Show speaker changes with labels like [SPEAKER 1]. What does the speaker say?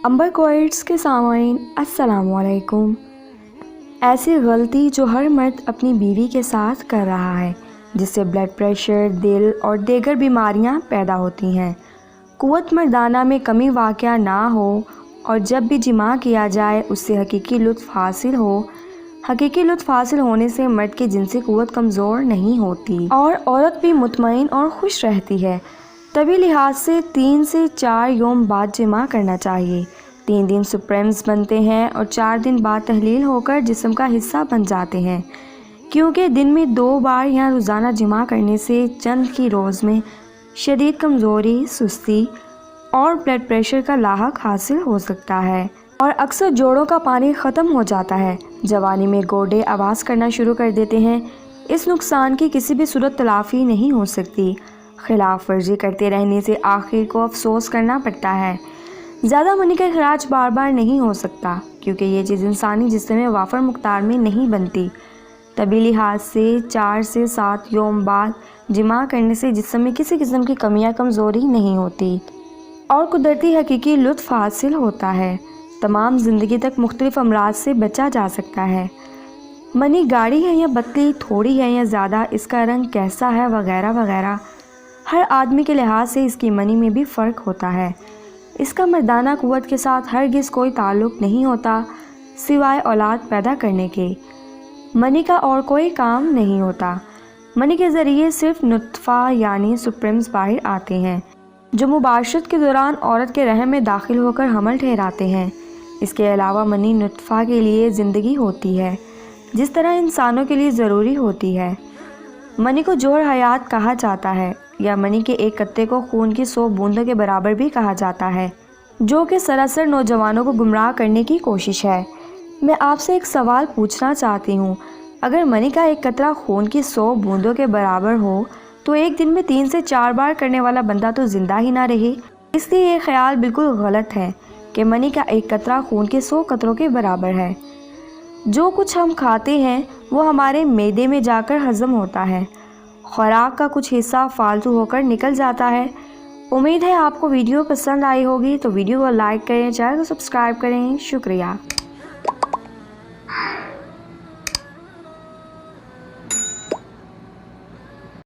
[SPEAKER 1] امبر کوائٹس کے سامعین السلام علیکم۔ ایسی غلطی جو ہر مرد اپنی بیوی کے ساتھ کر رہا ہے، جس سے بلڈ پریشر، دل اور دیگر بیماریاں پیدا ہوتی ہیں۔ قوت مردانہ میں کمی واقع نہ ہو اور جب بھی جماع کیا جائے اس سے حقیقی لطف حاصل ہو۔ حقیقی لطف حاصل ہونے سے مرد کی جنسی قوت کمزور نہیں ہوتی اور عورت بھی مطمئن اور خوش رہتی ہے۔ طبی لحاظ سے 3 سے 4 یوم بعد جماع کرنا چاہیے۔ 3 دن سپرمز بنتے ہیں اور 4 دن بعد تحلیل ہو کر جسم کا حصہ بن جاتے ہیں، کیونکہ دن میں 2 بار یا روزانہ جماع کرنے سے چند ہی روز میں شدید کمزوری، سستی اور بلڈ پریشر کا لاحق حاصل ہو سکتا ہے، اور اکثر جوڑوں کا پانی ختم ہو جاتا ہے۔ جوانی میں گوڈے آواز کرنا شروع کر دیتے ہیں۔ اس نقصان کی کسی بھی صورت تلافی نہیں ہو سکتی۔ خلاف ورزی کرتے رہنے سے آخر کو افسوس کرنا پڑتا ہے۔ زیادہ منی کا اخراج بار بار نہیں ہو سکتا، کیونکہ یہ چیز انسانی جسم میں وافر مقدار میں نہیں بنتی۔ طبی لحاظ سے 4 سے 7 یوم بعد جماع کرنے سے جسم میں کسی قسم کی کمی یا کمزوری نہیں ہوتی اور قدرتی حقیقی لطف حاصل ہوتا ہے۔ تمام زندگی تک مختلف امراض سے بچا جا سکتا ہے۔ منی گاڑھی ہے یا پتلی، تھوڑی ہے یا زیادہ، اس کا رنگ کیسا ہے وغیرہ وغیرہ، ہر آدمی کے لحاظ سے اس کی منی میں بھی فرق ہوتا ہے۔ اس کا مردانہ قوت کے ساتھ ہرگز کوئی تعلق نہیں ہوتا، سوائے اولاد پیدا کرنے کے۔ منی کا اور کوئی کام نہیں ہوتا۔ منی کے ذریعے صرف نطفہ یعنی سپرمز باہر آتے ہیں، جو مباشرت کے دوران عورت کے رحم میں داخل ہو کر حمل ٹھہراتے ہیں۔ اس کے علاوہ منی نطفہ کے لیے زندگی ہوتی ہے، جس طرح انسانوں کے لیے ضروری ہوتی ہے۔ منی کو جوہر حیات کہا جاتا ہے، یا منی کے ایک قطرے کو خون کی 100 بوندوں کے برابر بھی کہا جاتا ہے، جو کہ سراسر نوجوانوں کو گمراہ کرنے کی کوشش ہے۔ میں آپ سے ایک سوال پوچھنا چاہتی ہوں، اگر منی کا ایک قطرہ خون کی 100 بوندوں کے برابر ہو تو ایک دن میں 3 سے 4 بار کرنے والا بندہ تو زندہ ہی نہ رہے۔ اس لیے یہ خیال بالکل غلط ہے کہ منی کا ایک قطرہ خون کے 100 قطروں کے برابر ہے۔ جو کچھ ہم کھاتے ہیں وہ ہمارے معدے میں جا کر ہضم ہوتا ہے، خوراک کا کچھ حصہ فالتو ہو کر نکل جاتا ہے۔ امید ہے آپ کو ویڈیو پسند آئی ہوگی، تو ویڈیو کو لائک کریں، چینل کو سبسکرائب کریں۔ شکریہ۔